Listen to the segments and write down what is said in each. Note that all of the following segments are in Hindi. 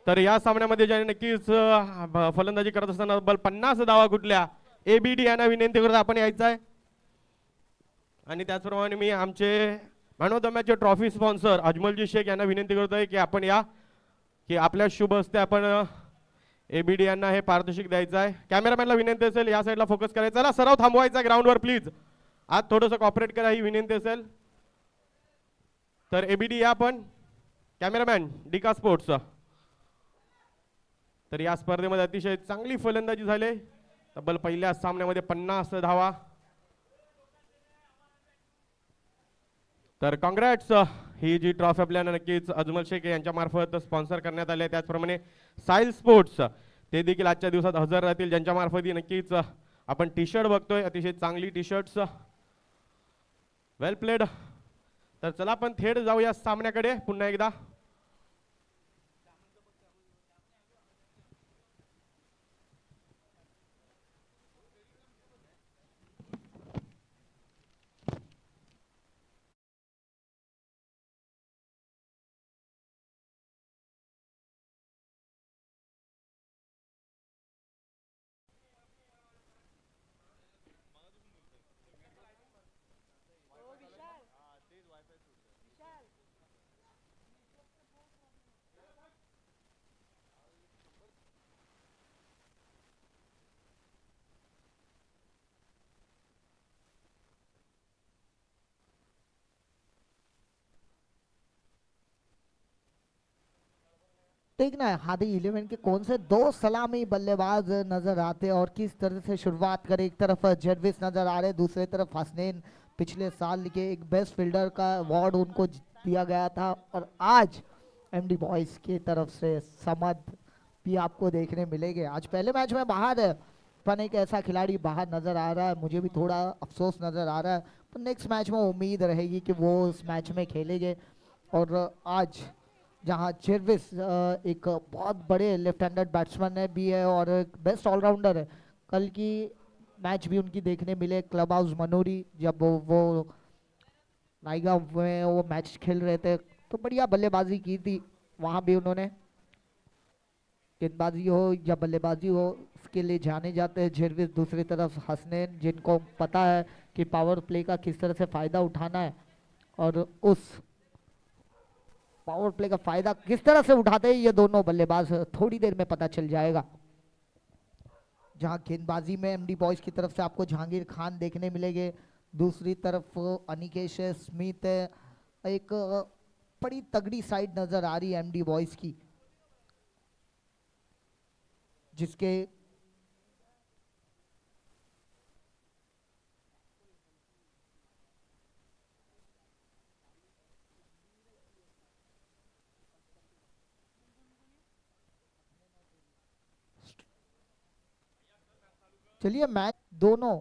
तर या सामन्यामध्ये ज्याने नक्कीच फलंदाजी करत असताना बल 50 धावा कुठल्या एबीडी यांना विनंती करतो आपण यायचं आहे. आणि त्याचप्रमाणे मी आमचे मॅन ऑफ द मॅचचे ट्रॉफी स्पॉन्सर अजमलजी शेख यांना विनंती करतोय की आपण या की आपल्या शुभ हस्ते आपण एबीडी यांना हे पारितोषिक द्यायचं आहे. कॅमेरामॅनला विनंती असेल या साईडला फोकस करायचा. चला सराव थांबवायचा ग्राउंडवर प्लीज. आज थोडंसं कॉपरेट करा ही विनंती असेल. तर एबीडी या आपण कॅमेरामॅन डिका स्पोर्ट्स. तर या स्पर्धेमध्ये अतिशय चांगली फलंदाजी झाली. तब्बल पहिल्या सामन्यामध्ये 50 धावा. तर कॉंग्रॅट्स. ही जी ट्रॉफी आपल्याला नक्कीच अजमल शेख यांच्या मार्फत स्पॉन्सर करण्यात आले. त्याचप्रमाणे साईल स्पोर्ट्स ते देखील आजच्या दिवसात हजर राहतील ज्यांच्या मार्फत नक्कीच आपण टी शर्ट बघतोय. अतिशय चांगली टी शर्ट्स. Well played. तर चला आपण थेट जाऊया सामन्याकडे पुन्हा एकदा. देखना है हादी 11 के कौन से दो सलामी बल्लेबाज नजर आते हैं और किस तरह से शुरुआत करे. एक तरफ जेडविस नजर आ रहे, दूसरी तरफ हसनैन. पिछले साल के एक बेस्ट फील्डर का अवार्ड उनको दिया गया था और आज एमडी बॉयज की तरफ से समद भी आपको देखने मिलेंगे. आज पहले मैच में बाहर है पर एक ऐसा खिलाड़ी बाहर नजर आ रहा है. मुझे भी थोड़ा अफसोस नजर आ रहा है पर नेक्स्ट मैच में उम्मीद रहेगी कि वो उस मैच में खेलेंगे. और आज जहां जेरविस एक बहुत बड़े लेफ्ट हैंडेड बैट्समैन भी है और एक बेस्ट ऑलराउंडर है. कल की मैच भी उनकी देखने मिले क्लब हाउस मनोरी जब वो नाइगा में वो मैच खेल रहे थे तो बढ़िया बल्लेबाजी की थी. वहां भी उन्होंने गेंदबाजी हो या बल्लेबाजी हो उसके लिए जाने जाते हैं जेरविस. दूसरी तरफ हसनैन जिनको पता है कि पावर प्ले का किस तरह से फ़ायदा उठाना है और उस पावर प्ले का फायदा किस तरह से उठाते हैं ये दोनों बल्लेबाज थोड़ी देर में पता चल जाएगा. जहां गेंदबाजी में एमडी बॉयज की तरफ से आपको जहांगीर खान देखने मिलेंगे. दूसरी तरफ अनिकेश स्मिथ है. एक बड़ी तगड़ी साइड नजर आ रही है एमडी बॉयज की जिसके चलिए मैच दोनों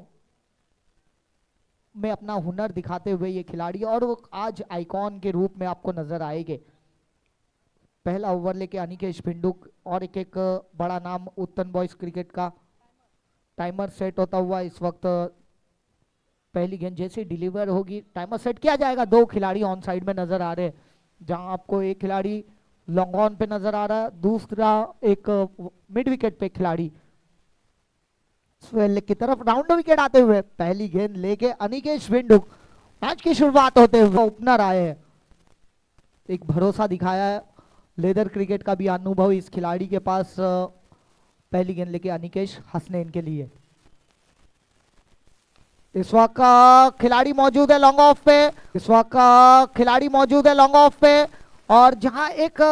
में अपना हुनर दिखाते हुए ये खिलाड़ी और वो आज आइकॉन के रूप में आपको नजर आएंगे. पहला ओवर लेके अनिकेश भिंडुक और एक बड़ा नाम उत्तन बॉयज क्रिकेट का. टाइमर सेट होता हुआ इस वक्त पहली गेंद जैसे डिलीवर होगी टाइमर सेट किया जाएगा. दो खिलाड़ी ऑन साइड में नजर आ रहे हैं जहां आपको एक खिलाड़ी लॉन्ग ऑन पे नजर आ रहा है, दूसरा एक मिड विकेट पे खिलाड़ी. स्वेल की तरफ राउंड विकेट आते हुए पहली गेंद लेके अनिकेश भिंडुक. मैच की शुरुआत होते हुए ओपनर आए हैं. एक भरोसा दिखाया है. लेदर क्रिकेट का भी अनुभव इस खिलाड़ी के पास. पहली गेंद लेके अनिकेश हसनैन के लिए. इस वक्त खिलाड़ी मौजूद है लॉन्ग ऑफ पे. इस वक्त खिलाड़ी मौजूद है लॉन्ग ऑफ पे और जहां एक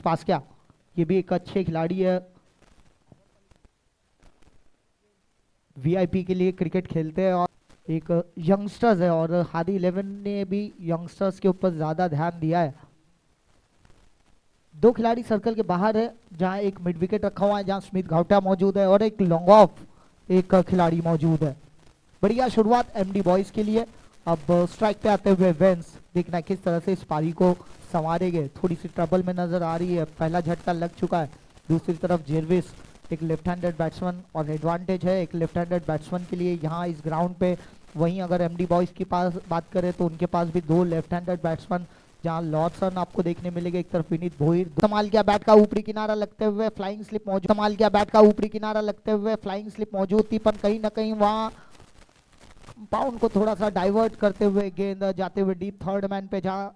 पास किया. ये भी एक अच्छे खिलाड़ी है. वीआईपी के लिए क्रिकेट खेलते हैं और एक यंगस्टर्स है और हादी 11 ने भी यंगस्टर्स के ऊपर ज्यादा ध्यान दिया है. दो खिलाड़ी सर्कल के बाहर है जहां एक मिड विकेट रखा हुआ है जहां स्मिथ घावटा मौजूद है और एक लॉन्ग ऑफ एक खिलाड़ी मौजूद है. बढ़िया शुरुआत एमडी बॉयज के लिए. अब स्ट्राइक पे आते हुए वेंस देखना किस तरह से इस पारी को संवारेंगे, थोड़ी सी ट्रबल में नजर आ रही है। पहला झटका लग चुका है। दूसरी तरफ जेरविस एक लेफ्ट हैंडेड बैट्समैन और एडवांटेज है एक लेफ्ट हैंडेड बैट्समैन के लिए यहाँ इस ग्राउंड पे। वहीं अगर एमडी बॉयज की पास बात करें तो उनके पास भी दो लेफ्ट हैंडेड बैट्समैन, जहां लॉर्डसन आपको देखने मिलेगा, एक तरफ विनीत भोईर। संभाल किया बैट का ऊपरी किनारा लगते हुए, फ्लाइंग स्लिप मौजूद। संभाल किया बैट का ऊपरी किनारा लगते हुए, फ्लाइंग स्लिप मौजूद थी, पर कहीं ना कहीं वहां बाउंड को थोड़ा सा डाइवर्ट करते हुए गेंद जाते हुए डीप थर्ड मैन पे, जहां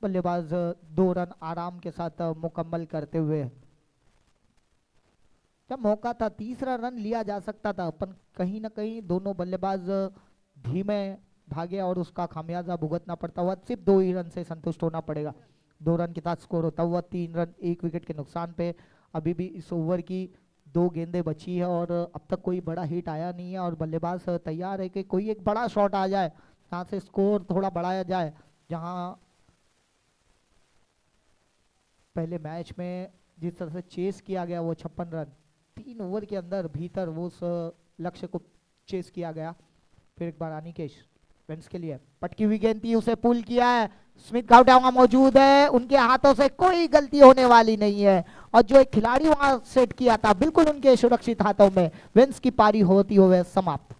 बल्लेबाज 2 रन आराम के साथ मुकम्मल करते हुए। जब मौका था तीसरा रन लिया जा सकता था, पर कहीं ना कहीं दोनों बल्लेबाज धीमे भागे और उसका खामियाजा भुगतना पड़ता हुआ। सिर्फ 2 ही रन से संतुष्ट होना पड़ेगा। 2 रन के साथ स्कोर होता हुआ 3 रन 1 विकेट के नुकसान पे। अभी भी इस ओवर की 2 गेंदें बची है और अब तक कोई बड़ा हिट आया नहीं है और बल्लेबाज तैयार है कि कोई एक बड़ा शॉट आ जाए, जहाँ से स्कोर थोड़ा बढ़ाया जाए। जहाँ पहले मैच में जिस तरह से चेस किया गया वो 56 रन 3 ओवर के अंदर भीतर वो उस लक्ष्य को चेस किया गया। फिर एक बार अनिकेश वेंस के लिए पटकी हुई गेंद थी, उसे पुल किया है। स्मिथ गाउटा मौजूद है, उनके हाथों से कोई गलती होने वाली नहीं है और जो एक खिलाड़ी वहां सेट किया था बिल्कुल उनके सुरक्षित हाथों में। वेंस की पारी होती हुए समाप्त।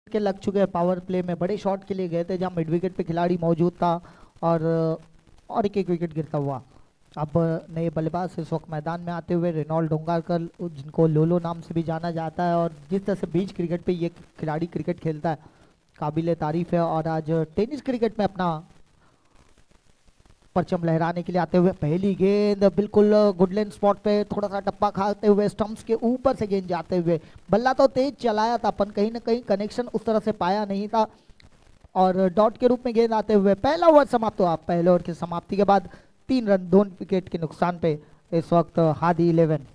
के लग चुके हैं पावर प्ले में, बड़े शॉट के लिए गए थे जहां मिड विकेट पे खिलाड़ी मौजूद था और एक विकेट गिरता हुआ। अब नए बल्लेबाज इस वक्त मैदान में आते हुए रेनॉल्ड डोंगारकर, जिनको लोलो नाम से भी जाना जाता है और जिस तरह से बीच क्रिकेट पे ये खिलाड़ी क्रिकेट खेलता है काबिल तारीफ है। और आज टेनिस क्रिकेट में अपना परचम लहराने के लिए आते हुए। पहली गेंद बिल्कुल गुडलैंड स्पॉट पे, थोड़ा सा टप्पा खाते हुए स्टंप्स के ऊपर से गेंद जाते हुए। बल्ला तो तेज चलाया था पर कहीं ना कहीं कनेक्शन उस तरह से पाया नहीं था और डॉट के रूप में गेंद आते हुए पहला ओवर समाप्त हुआ। पहले ओवर की समाप्ति के बाद 3 रन 2 विकेट के नुकसान पे इस वक्त हादी 11।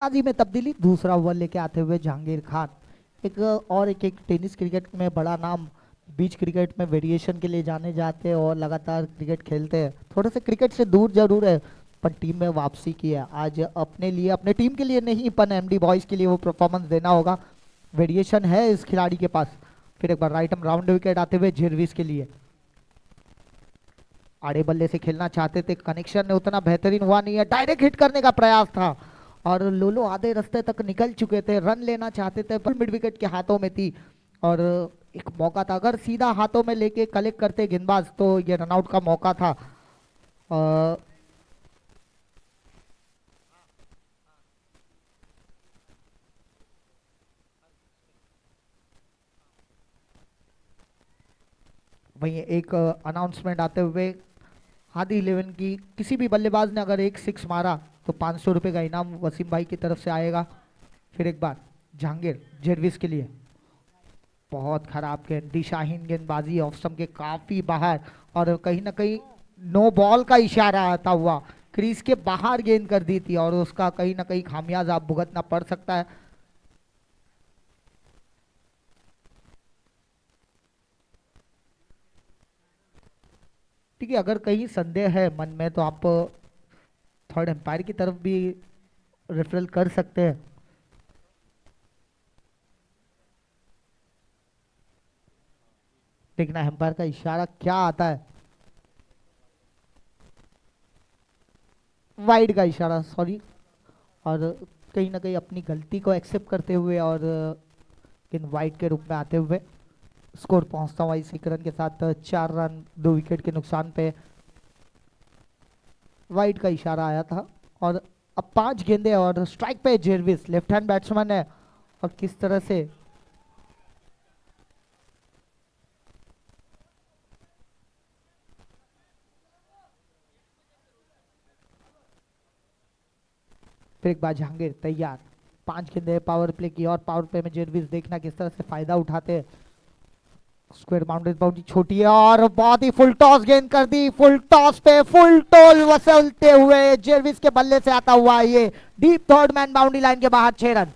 आदि में तब्दीली, दूसरा ओवर लेके आते हुए जहांगीर खान। एक टेनिस क्रिकेट में बड़ा नाम, बीच क्रिकेट में वेरिएशन के लिए जाने जाते हैं और लगातार क्रिकेट खेलते हैं। थोड़े से क्रिकेट से दूर जरूर है पर टीम में वापसी की है। आज अपने लिए, अपने टीम के लिए नहीं पर एमडी बॉयज के लिए वो परफॉर्मेंस देना होगा। वेरिएशन है इस खिलाड़ी के पास। फिर एक बार राइट आर्म राउंड विकेट आते हुए जेरविस के लिए। आड़े बल्ले से खेलना चाहते थे, कनेक्शन उतना बेहतरीन हुआ नहीं है। डायरेक्ट हिट करने का प्रयास था और लोलो आधे रास्ते तक निकल चुके थे, रन लेना चाहते थे पर मिड विकेट के हाथों में थी और एक मौका था, अगर सीधा हाथों में लेके कलेक्ट करते गेंदबाज तो ये रनआउट का मौका था। वहीं एक अनाउंसमेंट आते हुए, हादी 11 की किसी भी बल्लेबाज ने अगर एक 6 मारा तो 500 रुपये का इनाम वसीम भाई की तरफ से आएगा। फिर एक बार जहांगीर जेरविस के लिए, बहुत खराब गेंद, दिशाहीन गेंदबाजी, ऑफ स्टंप के काफी बाहर और कहीं ना कहीं नो बॉल का इशारा आता हुआ क्रीज के बाहर गेंद कर दी थी और उसका कहीं ना कहीं खामियाजा भुगतना पड़ सकता है। ठीक है, अगर कहीं संदेह है मन में तो आप थर्ड एम्पायर की तरफ भी रेफरल कर सकते हैं। देखना एम्पायर का इशारा क्या आता है। वाइड का इशारा, सॉरी। और कहीं ना कहीं अपनी गलती को एक्सेप्ट करते हुए और इन वाइड के रूप में आते हुए स्कोर पहुंचता हुआ इस एक रन के साथ 4 रन 2 विकेट के नुकसान पे। वाइड का इशारा आया था और अब 5 गेंदे और स्ट्राइक पे जेरविस, लेफ्ट हैंड बैट्समैन है। और किस तरह से फिर एक बार जहांगीर तैयार। 5 गेंदे पावर प्ले की और पावर प्ले में जेरविस देखना किस तरह से फायदा उठाते हैं। स्क्वायर बाउंड्री छोटी है और बहुत ही फुल टॉस गेंद कर दी। फुल टॉस पे फुल टोल वसूलते हुए जेरविस के बल्ले से आता हुआ ये deep third man boundary line के बाहर 6 रन।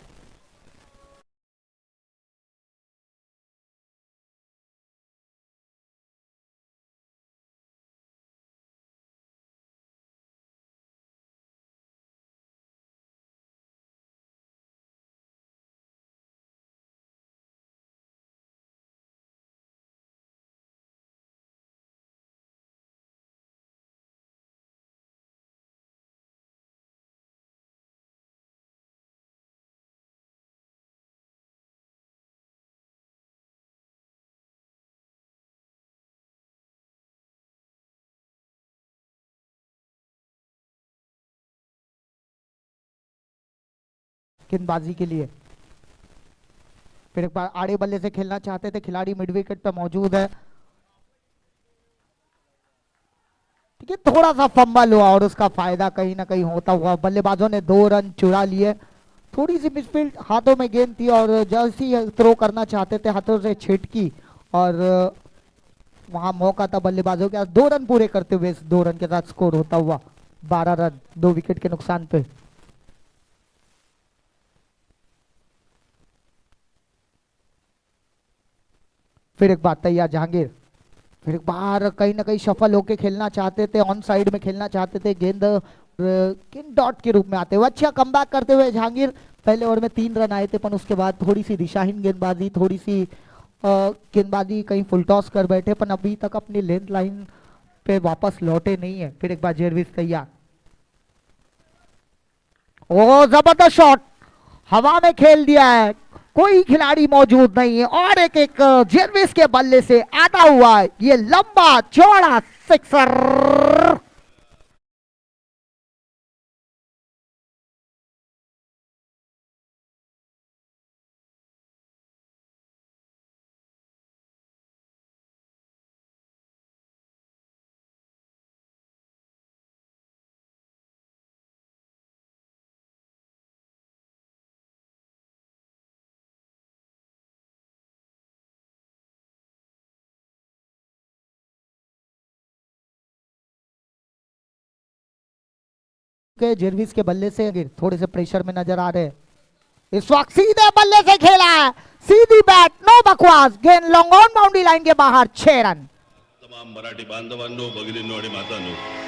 गेंदबाजी के लिए फिर एक बार आड़े बल्ले से खेलना चाहते थे खिलाड़ी, मिड विकेट पे मौजूद है। ठीक है, थोड़ा सा फंबल हुआ और उसका फायदा कहीं ना कहीं होता हुआ बल्लेबाजों ने 2 रन चुरा लिए। थोड़ी सी मिसफील्ड, हाथों में गेंद थी और जैसी थ्रो करना चाहते थे हाथों से छिटकी और वहां मौका था बल्लेबाजों के 2 रन पूरे करते हुए इस 2 रन के साथ स्कोर होता हुआ 12 रन 2 विकेट के नुकसान पे। फिर एक बार तैयार जहांगीर, फिर एक बार कहीं ना कहीं सफल होके खेलना चाहते थे, ऑन साइड में खेलना चाहते थे। गेंद गेंद डॉट के रूप में आते हुए अच्छा कमबैक करते हुए जहांगीर। पहले ओवर में 3 रन आए थे पर उसके बाद थोड़ी सी दिशाहीन गेंदबाजी, थोड़ी सी गेंदबाजी, कहीं फुल टॉस कर बैठे पर अभी तक अपनी लेंथ लाइन पे वापस लौटे नहीं है। फिर एक बार जेरविस तैयार। ओ जबरदस्त शॉट, हवा में खेल दिया है, कोई खिलाड़ी मौजूद नहीं है और एक जेरविस के बल्ले से आता हुआ है ये लंबा चौड़ा सिक्सर। के जेरविस के बल्ले से थोड़े से प्रेशर में नजर आ रहे हैं। इस वक्त सीधे बल्ले से खेला है, सीधी बैट, नो बकवास, गेंद लॉन्ग ऑन बाउंड्री लाइन के बाहर 6 रन। तमाम मराठी बांधवांनो, भगिनींनो आणि मातांनो,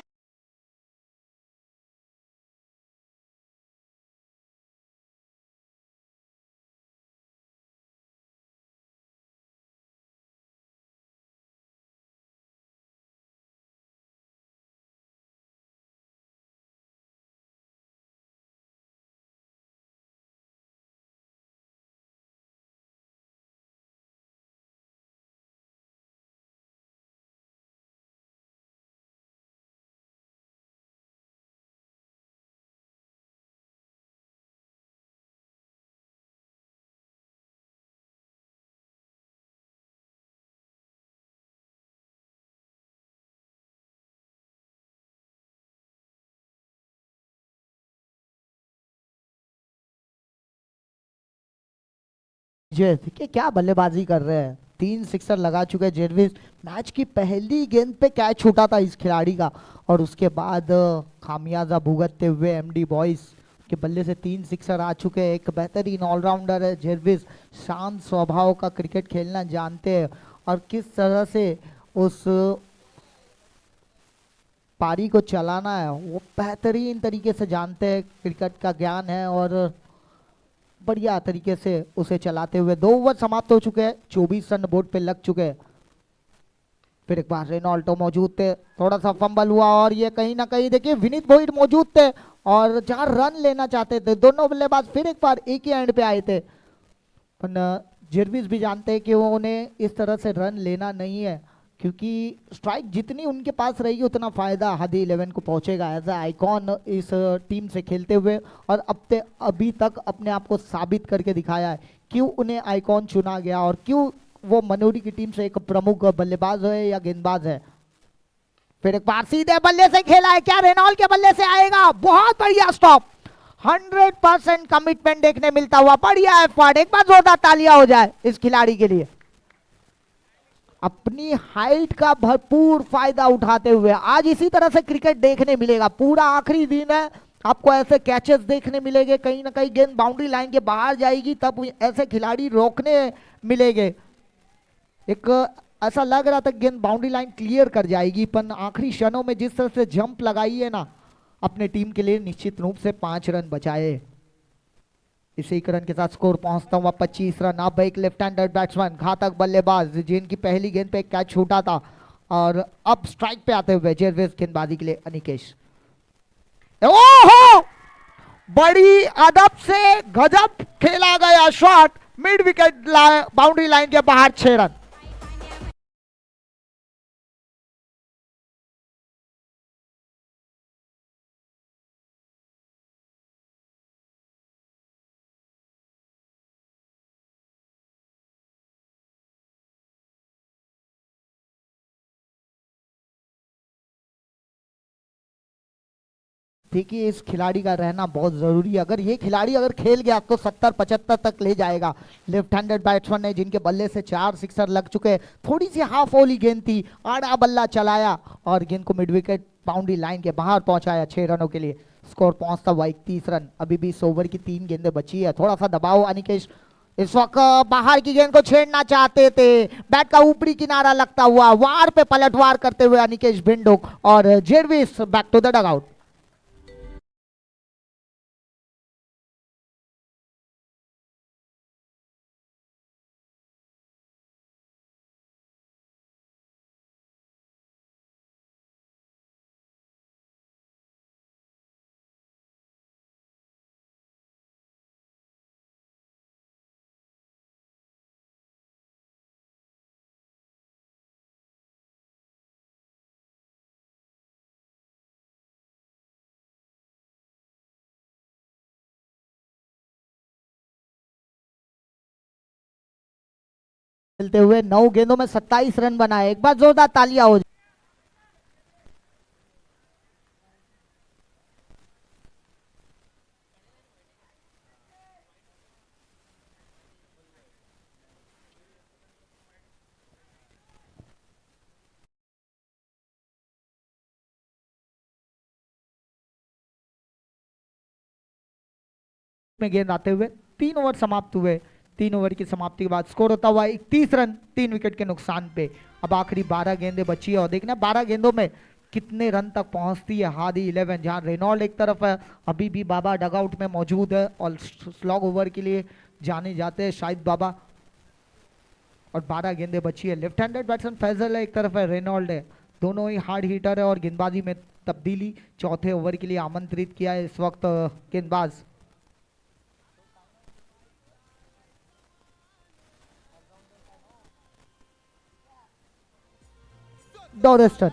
देखिए क्या बल्लेबाजी कर रहे हैं, 3 सिक्सर लगा चुके हैं जेरविस। मैच की पहली गेंद पे कैच छूटा था इस खिलाड़ी का और उसके बाद खामियाजा भुगतते हुए एमडी बॉयज के बल्ले से 3 सिक्सर आ चुके हैं। एक बेहतरीन ऑलराउंडर है जेरविस, शांत स्वभाव का क्रिकेट खेलना जानते हैं और किस तरह से उस पारी को चलाना है वो बेहतरीन तरीके से जानते हैं, क्रिकेट का ज्ञान है और बढ़िया तरीके से उसे चलाते हुए 2 ओवर समाप्त हो चुके हैं, 24 रन बोर्ड पे लग चुके हैं। फिर एक बार रेनॉल्टो मौजूद थे, थोड़ा सा फंबल हुआ और ये कहीं ना कहीं देखिए विनीत भोईर मौजूद थे और जहां रन लेना चाहते थे दोनों बल्लेबाज फिर एक बार एक ही एंड पे आए थे, पर जर्विस भी जानते हैं कि वो उन्हें इस तरह से रन लेना नहीं है, क्योंकि स्ट्राइक जितनी उनके पास रहेगी उतना फायदा हादी 11 को पहुंचेगा एज अ आइकॉन इस टीम से खेलते हुए, और अब अभी तक अपने आप को साबित करके दिखाया है क्यों उन्हें आइकॉन चुना गया और क्यों वो मनोरी की टीम से एक प्रमुख बल्लेबाज है या गेंदबाज है। फिर एक बार सीधे बल्ले से खेला है, क्या रेनॉल्ट के बल्ले से आएगा, बहुत बढ़िया स्टॉप, 100% कमिटमेंट देखने मिलता हुआ, बढ़िया एफर्ट, एक बार जोरदार तालियां हो जाए इस खिलाड़ी के लिए। अपनी हाइट का भरपूर फायदा उठाते हुए आज इसी तरह से क्रिकेट देखने मिलेगा, पूरा आखिरी दिन है, आपको ऐसे कैचेस देखने मिलेंगे, कहीं ना कहीं गेंद बाउंड्री लाइन के बाहर जाएगी तब ऐसे खिलाड़ी रोकने मिलेंगे। एक ऐसा लग रहा था गेंद बाउंड्री लाइन क्लियर कर जाएगी, पर आखिरी क्षणों में जिस तरह से जंप लगाई है ना अपने टीम के लिए, निश्चित रूप से 5 रन बचाए। इसी रन के साथ स्कोर पहुंचता हुआ 25 रन। अब एक लेफ्ट हैंडेड बैट्समैन घातक बल्लेबाज जिनकी पहली गेंद पे एक कैच छूटा था और अब स्ट्राइक पे आते हुए जेरवेज गेंदबाजी के लिए अनिकेश। ओहो, बड़ी अदब से गजब खेला गया shot, mid wicket boundary line के बाहर, 6 रन। देखिए इस खिलाड़ी का रहना बहुत जरूरी है, अगर ये खिलाड़ी अगर खेल गया तो 70-75 तक ले जाएगा। लेफ्ट हैंडेड बैट्समैन है जिनके बल्ले से 4 सिक्सर लग चुके हैं, थोड़ी सी हाफ ओली गेंद थी, आड़ा बल्ला चलाया और गेंद को मिड विकेट बाउंड्री लाइन के बाहर पहुंचाया 6 रनों के लिए। स्कोर पहुंचता हुआ 31 रन। अभी भी 100 ओवर की 3 गेंदें बची है, थोड़ा सा दबाव अनिकेश इस वक्त बाहर की गेंद को छेड़ना चाहते थे, बैट का ऊपरी किनारा लगता हुआ वार पे पलटवार करते हुए अनिकेश भिंडुक और जेरविस बैक टू द डगआउट। खेलते हुए 9 गेंदों में 27 रन बनाए, एक बार जोरदार तालियां हो। में गेंद आते हुए 3 ओवर समाप्त हुए, 3 ओवर की समाप्ति के बाद स्कोर होता हुआ 31 रन 3 विकेट के नुकसान पे। अब आखिरी 12 गेंदें बची है और देखना 12 गेंदों में कितने रन तक पहुंचती है हादी 11, जहां रेनॉल्ड एक तरफ है, अभी भी बाबा डगआउट में मौजूद है और स्लॉग ओवर के लिए जाने जाते हैं शायद बाबा, और 12 गेंदें बची है। लेफ्ट हैंडेड बैट्समैन फैजल है, एक तरफ है रेनॉल्ड है, दोनों ही हार्ड हिटर है और गेंदबाजी में तब्दीली चौथे ओवर के लिए आमंत्रित किया है इस वक्त गेंदबाज। डॉरेस्टन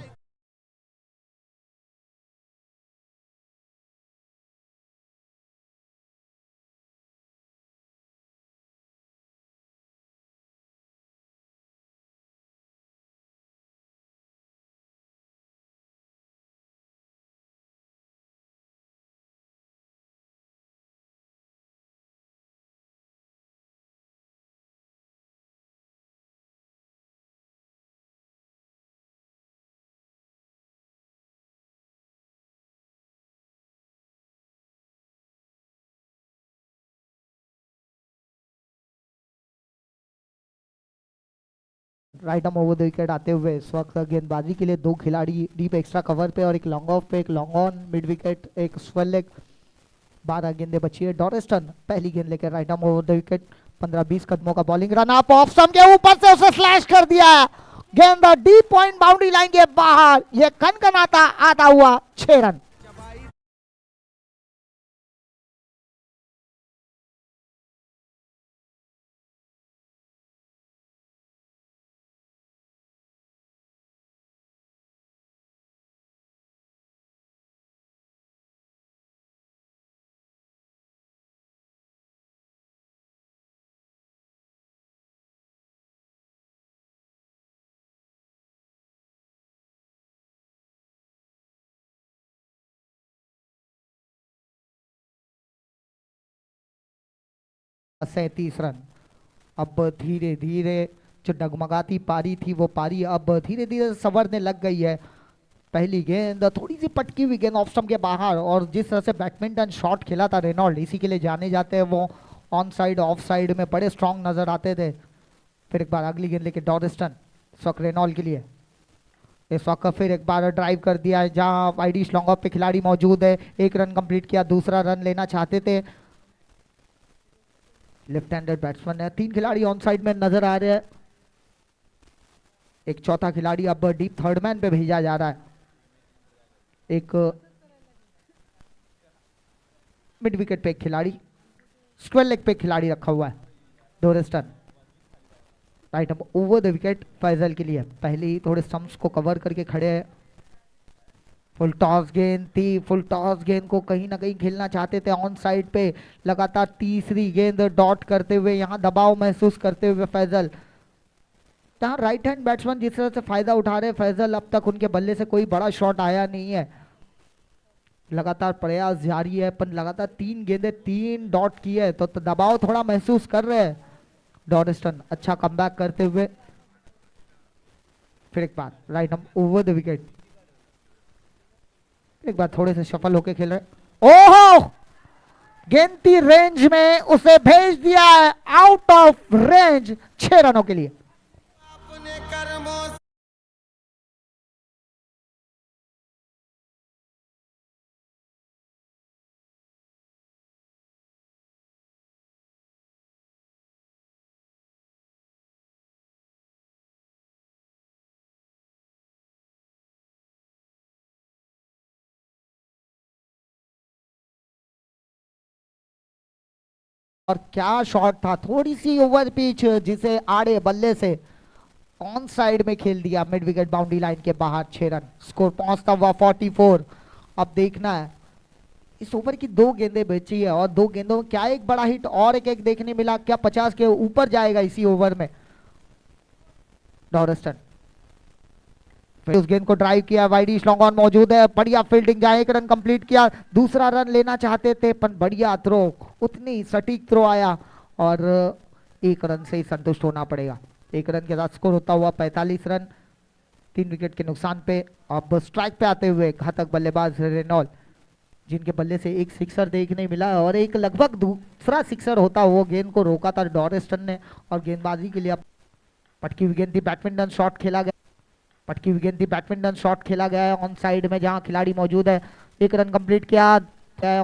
right arm over the wicket आते हुए इस वक्त गेंदबाजी के लिए दो खिलाड़ी डीप एक्स्ट्रा कवर पे और एक लॉन्ग ऑफ पे, एक लॉन्ग ऑन मिड विकेट, एक स्वेल लेग। 12 गेंदें बची है। डॉरेस्टन पहली गेंद लेकर right arm over the wicket. 15-20 कदमों का bowling run up off stump के ऊपर से उसे स्लैश कर दिया। गेंद डीप पॉइंट बाउंड्री लाइन के बाहर। यह कनकनाता आता हुआ 6 रन। रन। अब धीरे धीरे जो डगमगाती पारी थी वो पारी अब धीरे धीरे संवरने लग गई है। पहली गेंद थोड़ी सी पटकी हुई गेंद ऑफ स्टंप के बाहर, और जिस तरह से बैडमिंटन शॉट खेला था रेनॉल्ड, इसी के लिए जाने जाते हैं वो। ऑन साइड ऑफ साइड में बड़े स्ट्रांग नजर आते थे। फिर एक बार अगली गेंद लेके डॉरेस्टन इस वक्त रेनॉल्ड के लिए। इस वक्त फिर एक बार ड्राइव कर दिया है जहां वाइडी लॉन्ग ऑफ पे खिलाड़ी मौजूद है। एक रन कंप्लीट किया, दूसरा रन लेना चाहते थे। लेफ्ट हैंडेड बैट्समैन है। 3 खिलाड़ी ऑन साइड में नजर आ रहे हैं। एक चौथा खिलाड़ी अब डीप थर्ड मैन पे भेजा जा रहा है। एक मिड विकेट पे एक खिलाड़ी, स्क्वेयर लेग पे एक खिलाड़ी रखा हुआ है। डोरेस्टन right over the wicket Faisal के लिए। पहले ही थोड़े स्टंप्स को कवर करके खड़े हैं। फुल टॉस गेंद थी। फुल टॉस गेंद को कहीं ना कहीं खेलना चाहते थे ऑन साइड पे। लगातार तीसरी गेंद डॉट करते हुए, यहाँ दबाव महसूस करते हुए फैजल। यहाँ राइट हैंड बैट्समैन जिस तरह से फायदा उठा रहे फैजल, अब तक उनके बल्ले से कोई बड़ा शॉट आया नहीं है। लगातार प्रयास जारी है, पर लगातार 3 गेंदें 3 डॉट की है, तो दबाव थोड़ा महसूस कर रहे हैं। डॉरेस्टन अच्छा कमबैक करते हुए फिर एक बार राइट ओवर द विकेट। एक बार थोड़े से सफल होके खेल रहे। ओहो, गेंदी रेंज में उसे भेज दिया है, आउट ऑफ रेंज 6 रनों के लिए। और क्या शॉट था, थोड़ी सी ओवर पिच जिसे आड़े बल्ले से ऑन साइड में खेल दिया मिड विकेट बाउंड्री लाइन के बाहर। 6 रन, स्कोर पहुंचता हुआ 44। अब देखना है इस ओवर की 2 गेंदें बची है, और 2 गेंदों में क्या एक बड़ा हिट और एक देखने मिला, क्या 50 के ऊपर जाएगा इसी ओवर में। डॉरेस्टन फिर उस गेंद को ड्राइव किया, वाइडी लॉन्ग ऑन मौजूद है। बढ़िया फील्डिंग, जहां 1 रन कंप्लीट किया, दूसरा रन लेना चाहते थे, पर बढ़िया थ्रो, उतनी सटीक थ्रो आया और 1 रन से ही संतुष्ट होना पड़ेगा। 1 रन के साथ स्कोर होता हुआ 45 रन 3 विकेट के नुकसान पे। अब स्ट्राइक पे आते हुए घातक बल्लेबाज रेनॉल्ड, जिनके बल्ले से एक सिक्सर देखने मिला और एक लगभग दूसरा सिक्सर होता हुआ गेंद को रोका था डॉरेस्टन ने, और गेंदबाजी के लिए पटकी हुई गेंद थी, बैडमिंटन शॉट खेला गया। पटकी हुई गेंद थी, बैडमिंटन शॉट खेला गया है ऑन साइड में जहां खिलाड़ी मौजूद है। 1 रन कंप्लीट किया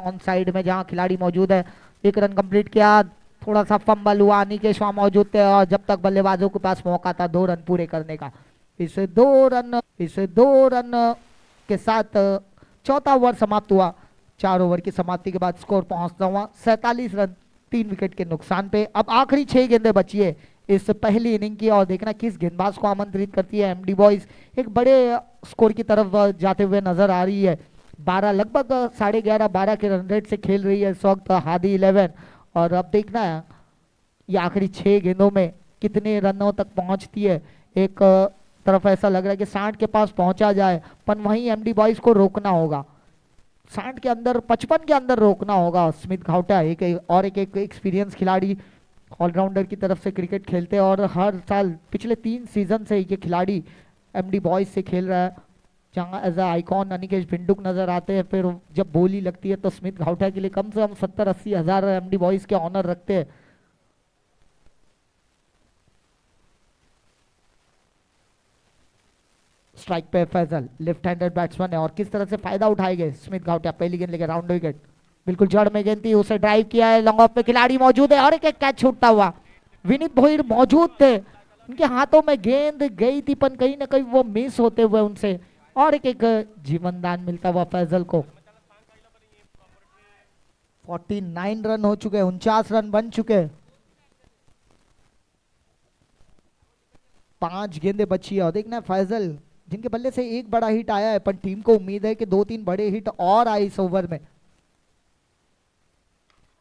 ऑन साइड में जहां खिलाड़ी मौजूद है। 1 रन कंप्लीट किया, थोड़ा सा फंबल हुआ, अनिकेश वहां मौजूद थे, और जब तक बल्लेबाजों के पास मौका था 2 रन पूरे करने का। इसे 2 रन के साथ चौथा ओवर समाप्त हुआ। 4 ओवर की समाप्ति के बाद स्कोर पहुंचता हुआ 47 रन 3 विकेट के नुकसान पे। अब आखिरी 6 गेंदें बची है इस पहली इनिंग की, और देखना किस गेंदबाज को आमंत्रित करती है एमडी बॉयज। एक बड़े स्कोर की तरफ जाते हुए नजर आ रही है। 12 लगभग 11:30-12 के रन रेट से खेल रही है इस वक्त हादी 11, और अब देखना है ये आखिरी 6 गेंदों में कितने रनों तक पहुंचती है। एक तरफ ऐसा लग रहा है कि 60 के पास पहुंचा जाए, पर वहीं एमडी बॉयज को रोकना होगा। 60 के अंदर, 55 के अंदर रोकना होगा। स्मिथ घाउटा एक एक्सपीरियंस खिलाड़ी, ऑलराउंडर की तरफ से क्रिकेट खेलते हैं, और हर साल पिछले 3 सीजन से ये खिलाड़ी एमडी बॉयज से खेल रहा है, जहां एज आइकॉन अनिकेश भिंडुक नजर आते हैं। फिर जब बोली लगती है तो स्मिथ घाउटा के लिए कम से कम 70-80 हजार एमडी बॉयज के ऑनर रखते हैं। स्ट्राइक पे फैजल, लेफ्ट हैंडेड बैट्समैन है और किस तरह से फायदा उठाएंगे स्मिथ घाउटिया। पहली गेंद लेके राउंड विकेट, बिल्कुल जड़ में गेंद थी, उसे ड्राइव किया है, लॉन्ग ऑफ पे खिलाड़ी मौजूद है और एक कैच छूटता हुआ। विनीत भोईर मौजूद थे, उनके हाथों में गेंद गई थी पर कहीं ना कहीं वो मिस होते हुए उनसे, और एक जीवन दान मिलता हुआ फैजल को। 49 रन हो चुके, 49 रन बन चुके। 5 गेंदें बची है और देखना फैजल जिनके बल्ले से एक बड़ा हिट आया है, पर टीम को उम्मीद है कि 2-3 बड़े हिट और आए इस ओवर में।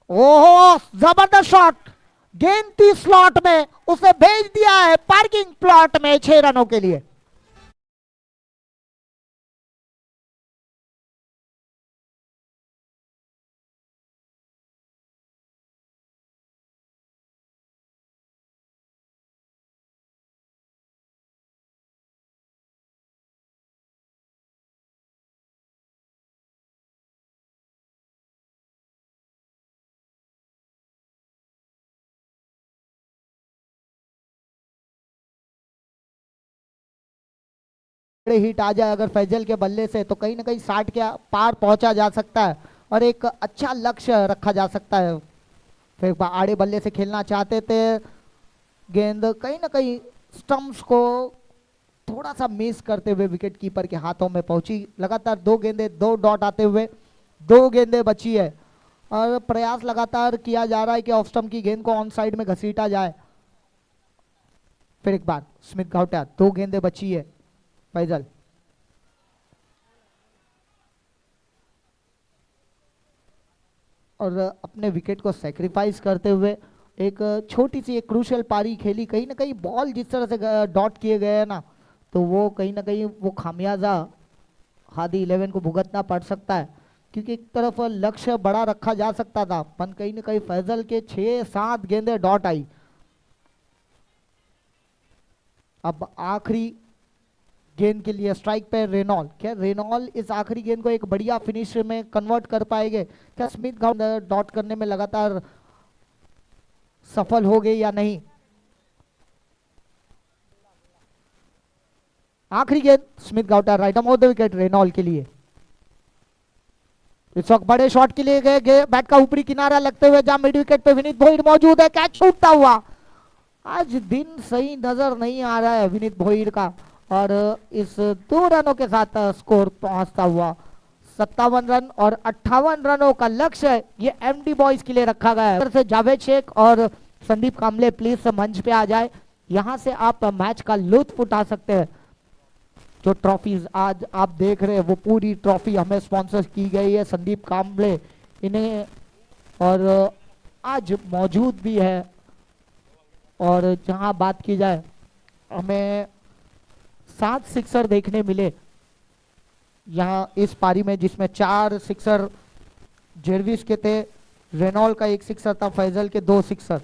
ओहो जबरदस्त शॉट, गेंद थी स्लॉट में, उसे भेज दिया है पार्किंग प्लॉट में 6 रनों के लिए। हिट आ जाए अगर फैजल के बल्ले से तो कहीं ना कहीं 60 के पार पहुंचा जा सकता है और एक अच्छा लक्ष्य रखा जा सकता है। फिर आड़े बल्ले से खेलना चाहते थे, गेंद कहीं ना कहीं स्टंप्स को थोड़ा सा मिस करते हुए विकेट कीपर के हाथों में पहुंची। लगातार 2 गेंदें 2 डॉट आते हुए 2 गेंदें बची है और प्रयास लगातार किया जा रहा है कि ऑफ स्टंप की गेंद को ऑन साइड में घसीटा जाए। फिर एक बार स्मिथ घाउटिया, 2 गेंदें बची है फैजल। और अपने विकेट को सैक्रिफाइस करते हुए एक छोटी सी एक क्रूशियल पारी खेली। कहीं ना कहीं बॉल जिस तरह से डॉट किए गए हैं ना, तो वो कहीं ना कहीं वो खामियाजा हादी 11 को भुगतना पड़ सकता है, क्योंकि एक तरफ लक्ष्य बड़ा रखा जा सकता था पर कहीं ना कहीं फैजल के 6-7 गेंदें डॉट आई। अब आखिरी गेंद के लिए स्ट्राइक पे रेनॉल, क्या रेनॉल इस आखिरी गेंद को एक बढ़िया फिनिश में कन्वर्ट कर पाएंगे? क्या स्मिथ घाउटिया डॉट करने में लगातार सफल हो गए या नहीं? आखिरी गेंद स्मिथ घाउटिया, राइट ऑफ द विकेट रेनॉल के लिए। इस वक्त बड़े शॉट के लिए गए, बैट का ऊपरी किनारा लगते हुए जहां मिड विकेट पे विनीत भोईर मौजूद है, कैच छूटता हुआ। आज दिन सही नजर नहीं आ रहा है विनीत भोईर का और इस 2 रनों के साथ स्कोर पहुंचता हुआ 57 रन और 58 रनों का लक्ष्य ये एमडी बॉयज के लिए रखा गया है। से जावेद शेख और संदीप कामले प्लीज मंच पे आ जाए, यहां से आप मैच का लुत्फ उठा सकते हैं। जो ट्रॉफीज आज आप देख रहे हैं वो पूरी ट्रॉफी हमें स्पॉन्सर की गई है संदीप कामले इन्हें, और आज मौजूद भी है। और जहां बात की जाए, हमें 7 सिक्सर देखने मिले यहाँ इस पारी में, जिसमें 4 सिक्सर जेरविस के थे, रेनॉल का 1 सिक्सर था, फैजल के 2 सिक्सर।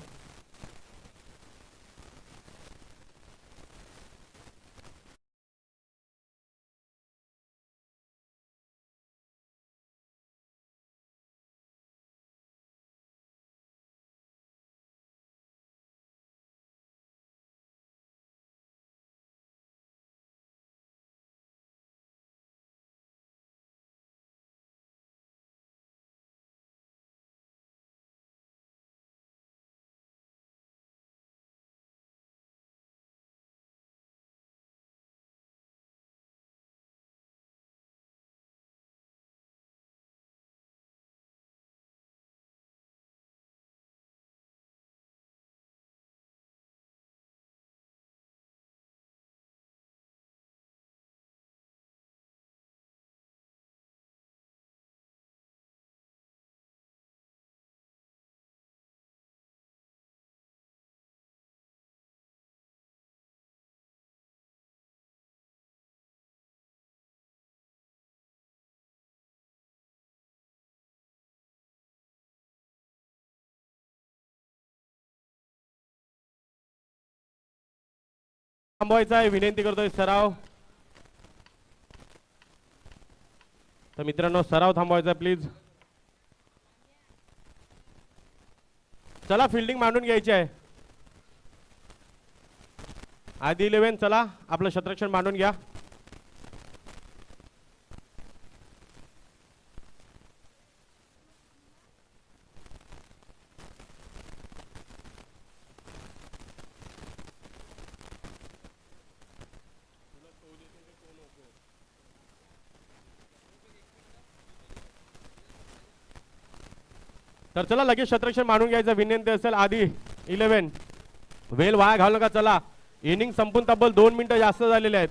थांबवायचा आहे, विनंती करतोय सराव। तर मित्रांनो सराव थांबवायचा प्लीज। चला फिल्डिंग मांडून घ्यायची आहे। आधी 11 चला आपलं क्षेत्ररक्षण मांडून घ्या। तर चला लगेच शतरक्षण मानून घ्यायचं विनंती असेल आधी 11 वेल वाया घालू नका. चला इनिंग संपून तब्बल 2 मिनिटं जास्त झालेले आहेत.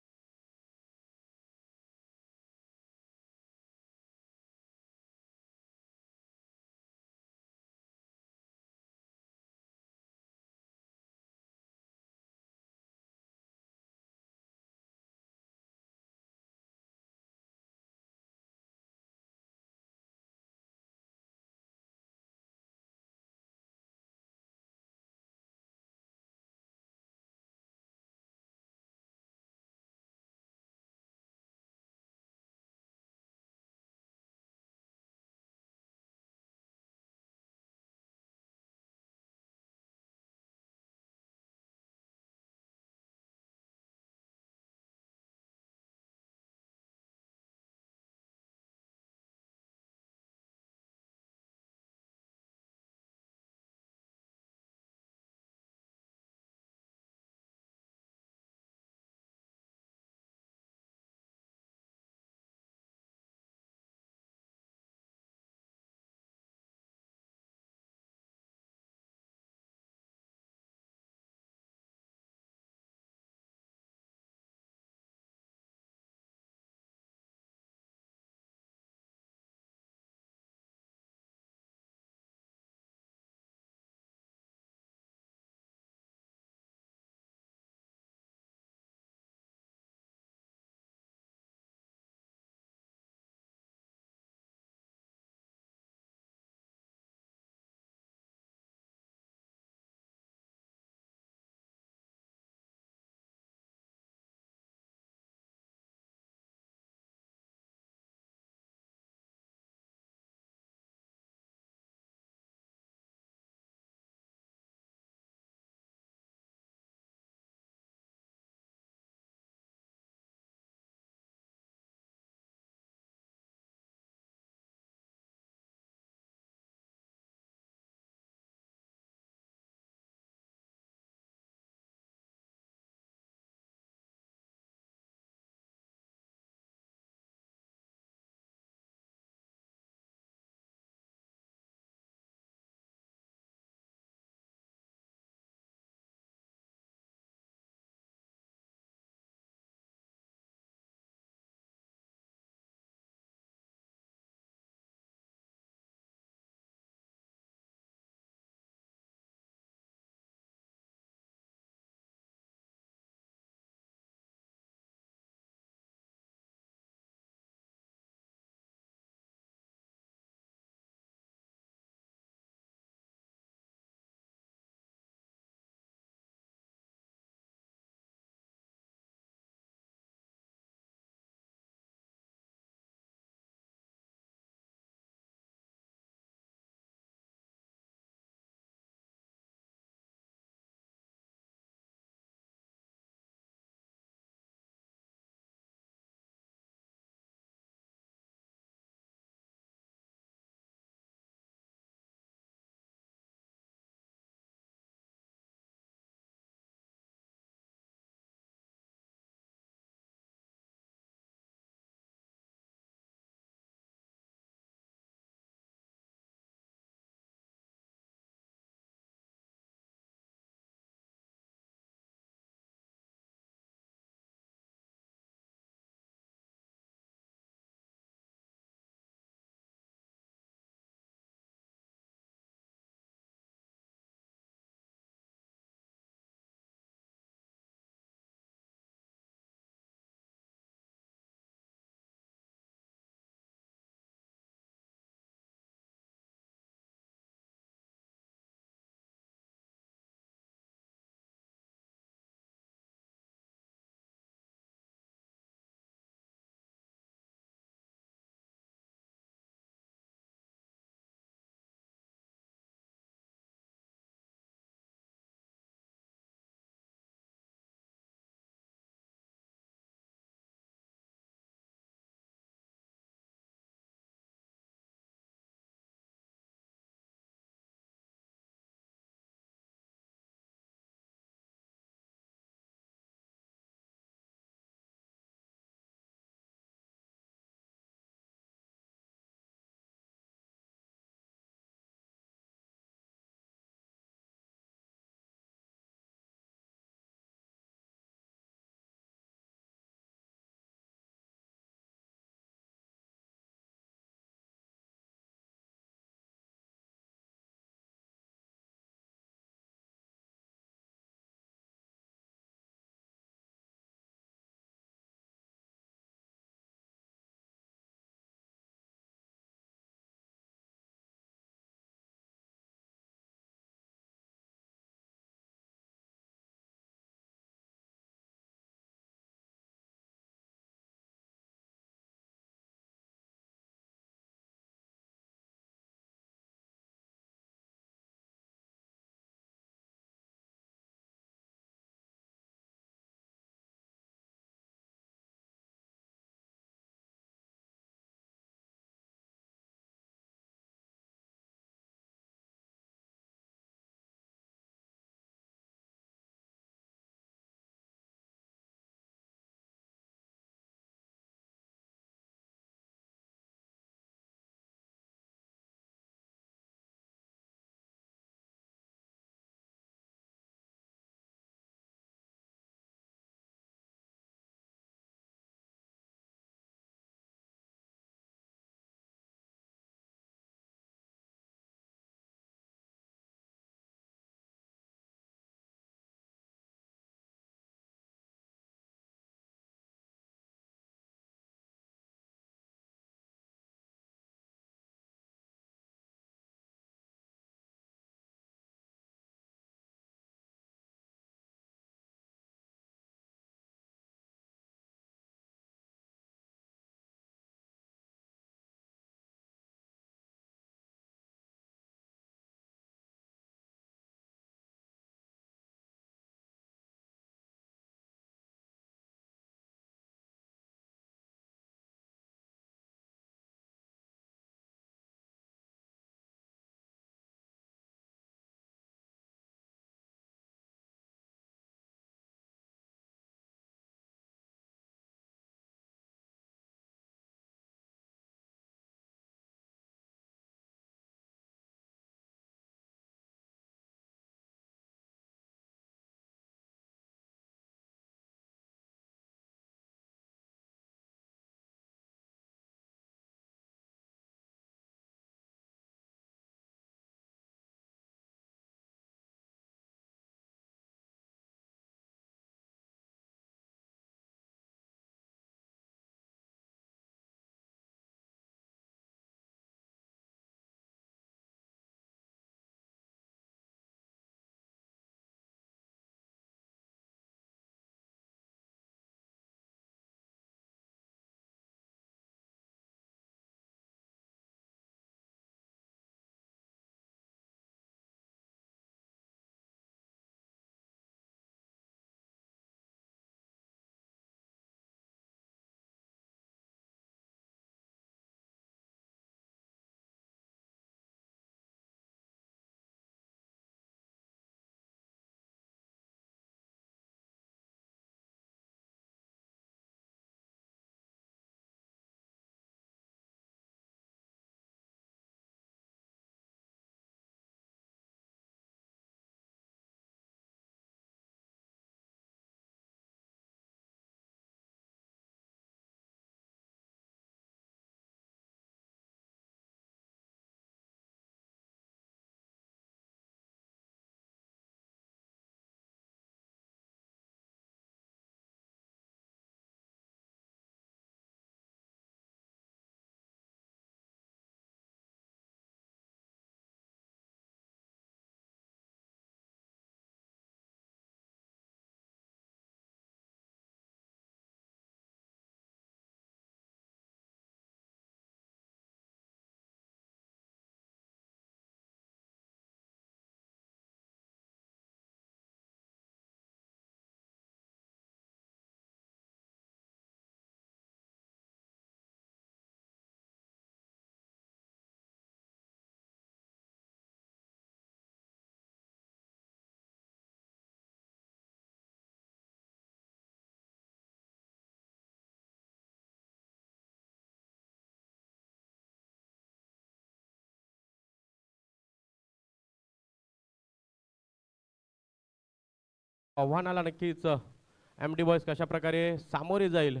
आव्हानाला नक्कीच एम डी बॉयज कशा प्रकारे सामोरे जाईल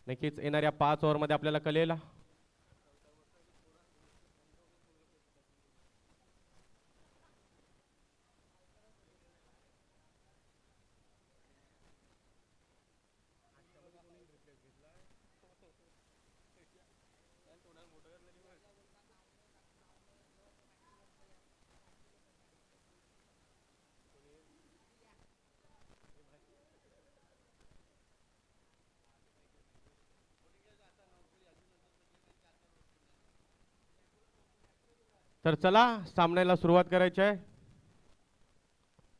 नक्कीच येणाऱ्या 5 ओव्हरमध्ये आपल्याला कळेल. तर चला सामन्याला सुरुवात करायची आहे.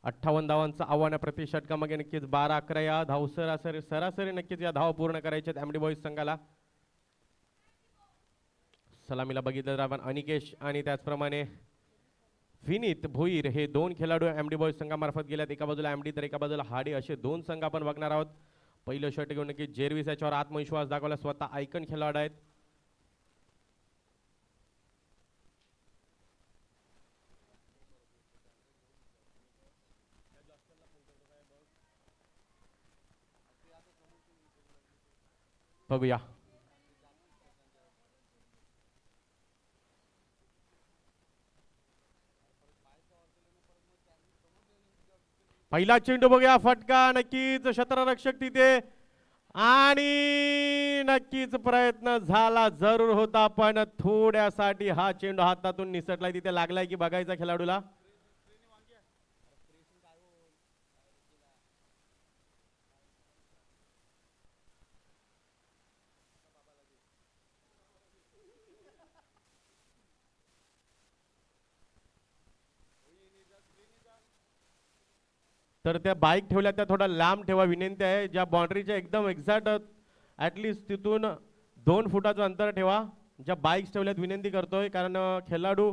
58 धावांचं आव्हान आहे. प्रति षटकामागे नक्कीच 12-11 या धाव सरासरी नक्कीच या धाव पूर्ण करायच्या आहेत एमडी बॉईज संघाला. सलामीला बघितलं तर आपण अनिकेश आणि त्याचप्रमाणे विनीत भोईर हे 2 खेळाडू एमडी बॉईज संघामार्फत गेल्यात. एका बाजूला एमडी तर एका बाजूला हाडे असे 2 संघ आपण बघणार आहोत. पहिलं षटक घेऊन नक्कीच जेरविस याच्यावर आत्मविश्वास दाखवला. स्वतः आयकन खेळाडू आहेत. बघूया पहिला चेंडू बघूया. फटका नक्कीच क्षेत्ररक्षक तिथे आणि नक्कीच प्रयत्न झाला जरूर होता पण थोड्यासाठी हा चेंडू हातातून निसटलाय. तिथे लागलाय की बघायचा खेळाडूला. तर त्या बाईक ठेवल्या त्या थोडा लांब ठेवा विनंती आहे. ज्या बाउंड्रीच्या एकदम एक्झॅक्ट ॲटलिस्ट तिथून 2 फुटाचं अंतर ठेवा. ज्या बाईक्स ठेवल्यात विनंती करतोय कारण खेळाडू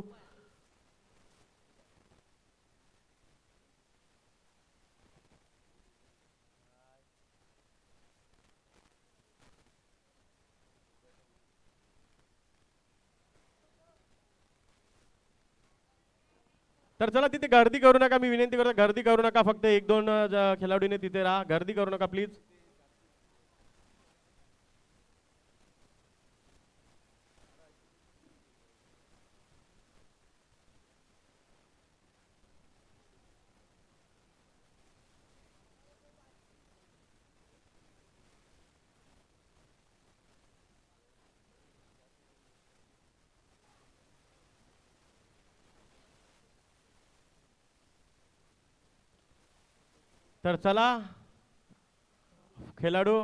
तर चला तिथे गर्दी करू नका. मी विनंती करतो गर्दी करू नका. फक्त 1-2 खेळाडूने तिथे राहा. गर्दी करू नका प्लीज. तर चला खेळाडू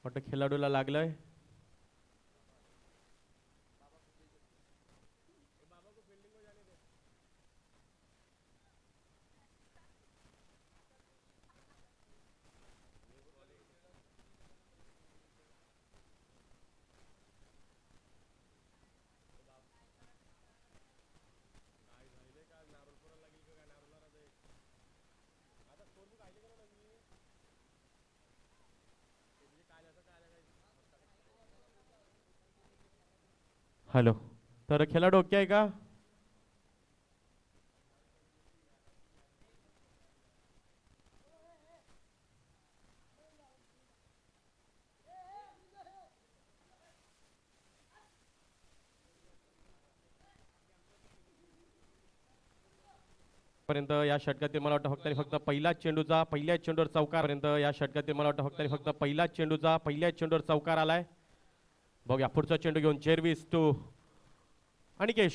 वाटतं खेळाडूला लागलंय. हॅलो तर खेळाडू ओके आहे का? पर्यंत या षटकातील मला वाटतं फक्त पहिल्या चेंडूवर चौकारपर्यंत या षटकातील मला वाटतं फक्त पहिल्या चेंडूवर चौकार आलाय. बघूया पुढचा चेंडू घेऊन जेरविस टू अनिकेश.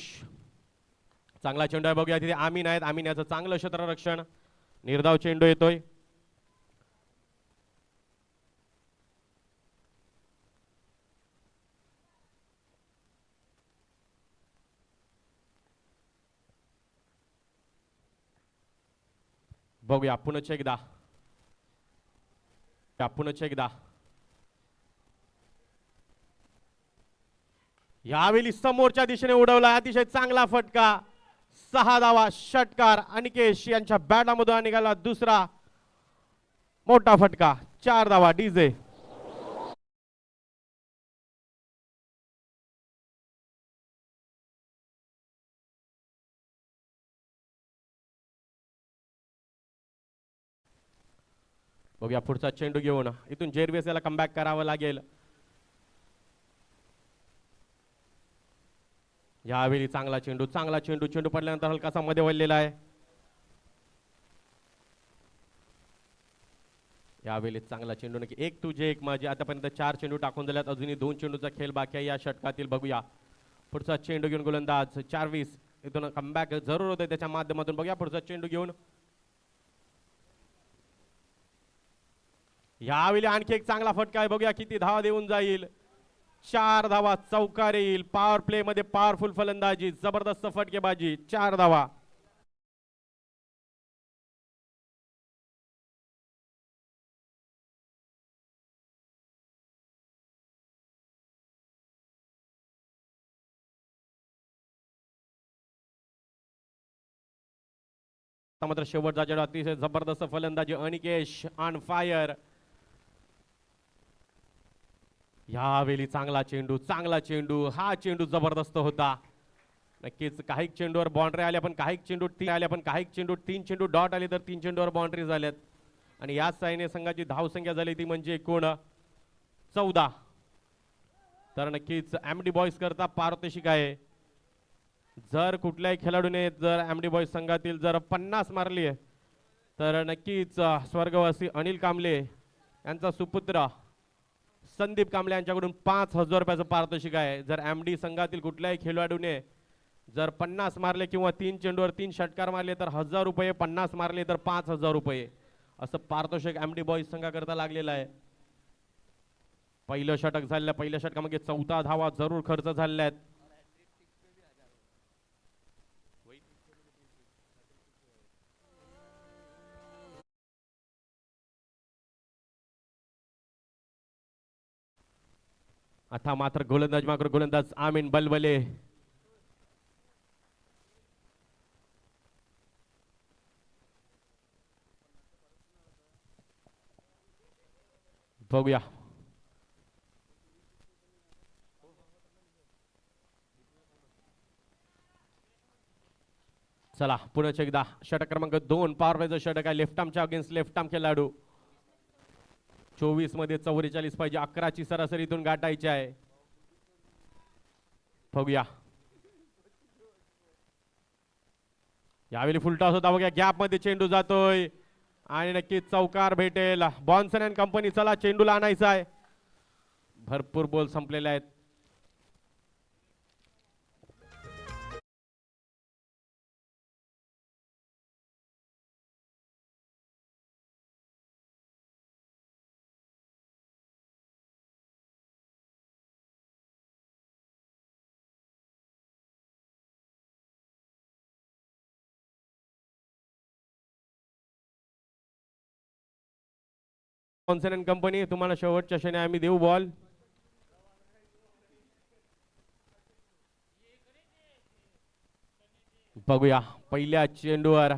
चांगला चेंडू आहे. बघूया तिथे आमीन आहेत. आमीन याचं चांगलं क्षेत्ररक्षण. निर्धाव चेंडू येतोय. बघूया पुनच एकदा यावेळी समोरच्या दिशेने उडवला. अतिशय चांगला फटका. 6 धावा षटकार. अनिकेश यांच्या बॅटामधून निघाला दुसरा. मोठा फटका, 4 धावा डीजे. बघूया पुढचा चेंडू घेऊन इथून जेरवेस याला कमबॅक करावं लागेल. यावेळी चांगला चेंडू, चेंडू पडल्यानंतर हलकासा मध्ये वळलेला आहे. यावेळी चांगला चेंडू नक्की, एक तुझे एक माझे. आतापर्यंत 4 चेंडू टाकून दिल्यात, अजूनही 2 चेंडूचा खेळ बाकी आहे या षटकातील. बघूया पुढचा चेंडू घेऊन गोलंदाज 4-20 इथून कमबॅक जरूर होते त्याच्या माध्यमातून. बघूया पुढचा चेंडू घेऊन यावेळी आणखी एक चांगला फटका आहे. बघूया किती धावा देऊन जाईल. 4 धावा, चौकार येईल. पॉवर प्ले मध्ये पॉवरफुल फलंदाजी, जबरदस्त फटकेबाजी, 4 धावा. मात्र शेवटचा चेंडू, अतिशय जबरदस्त फलंदाजी, अनिकेश ऑन फायर. यावेळी चांगला चेंडू, हा चेंडू जबरदस्त होता. नक्कीच काही चेंडूवर बाउंड्री आल्या, पण काही चेंडू 3 चेंडू डॉट आले, तर 3 चेंडूवर बाउंड्री झाल्यात. आणि या साईने संघाची धावसंख्या झाली ती म्हणजे एकूण 14. तर नक्कीच एमडी बॉयज करता पारदर्शिक आहे. जर कुठल्याही खेळाडूने जर एमडी बॉयज संघातील जर 50 मारली तर नक्कीच स्वर्गवासी अनिल कांबळे यांचा सुपुत्र संदीप कांबळे यांच्याकडून 5,000 रुपयाचं पारितोषिक आहे. जर एमडी संघातील कुठल्याही खेळाडूने जर 50 मारले किंवा 3 चेंडूवर 3 षटकार मारले तर 1,000 रुपये, 50 मारले तर 5,000 रुपये असं पारितोषिक एमडी बॉयज संघाकरता लागलेलं आहे. पहिलं षटक झालेलं, पहिल्या षटकामध्ये 14 धावा जरूर खर्च झालेल्या आहेत. आता मात्र गोलंदाज आमीन बलबले. बघूया चला पुन्हा एकदा षटक क्रमांक 2 पॉवर प्लेचं षटक आहे. लेफ्ट आर्मच्या अगेन्स्ट लेफ्ट आर्म खेळाडू. 24 मध्ये 44 पाहिजे, 11ची सरासरीतून गाठायची आहे. बघूया यावेळी फुलटॉस होता. बघूया गॅप मध्ये चेंडू जातोय आणि नक्कीच चौकार भेटेल. बॉन्सन अँड कंपनी, चला चेंडूला आणायचा आहे. भरपूर बॉल संपलेले आहेत. बॉन्सन अँड कंपनी, तुम्हाला शेवटच्या क्षणी आम्ही देऊ बॉल. बघूया पहिल्या चेंडूवर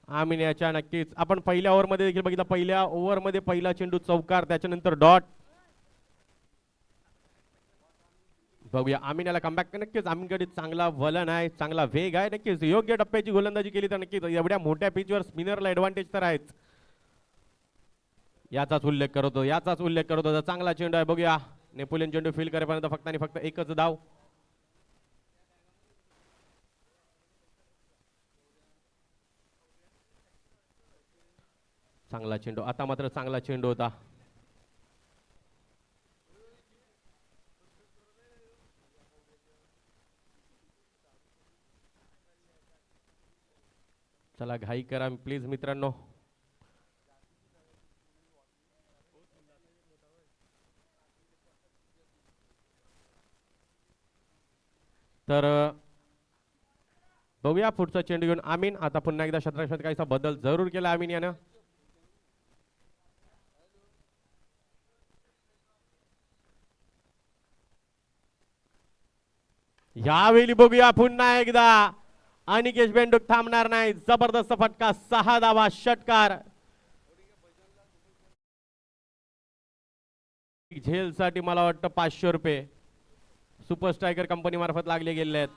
आम्ही याच्या नक्कीच आपण पहिल्या ओव्हर मध्ये देखील बघितलं. पहिल्या ओव्हर मध्ये पहिला चेंडू चौकार, त्याच्यानंतर डॉट. बघूया आम्ही याला कमबॅक. नक्कीच आम्हीकडे चांगला वलन आहे, चांगला वेग आहे. नक्कीच योग्य टप्प्याची गोलंदाजी केली तर नक्कीच एवढ्या मोठ्या पिचवर स्पिनरला ऍडव्हान्टेज तर आहेच. याचाच उल्लेख करतो. चांगला चेंडू आहे. बघूया नेपोलियन चेंडू फील करेपर्यंत फक्त आणि फक्त एकच धाव. चांगला चेंडू, आता मात्र चांगला चेंडू होता. चला घाई करा प्लीज मित्रांनो. तर बघूया पुढचा चेंडू घेऊन आमीन. आता पुन्हा एकदा षटकाचा बदल जरूर केला आमीन यानं. यावेळी बघूया पुन्हा एकदा अनिकेश बेंडूक थांबणार नाही. जबरदस्त फटका, 6 धावा, षटकार. झेलसाठी मला वाटतं 500 रुपये सुपर स्ट्रायकर कंपनी मार्फत लागले गेले आहेत.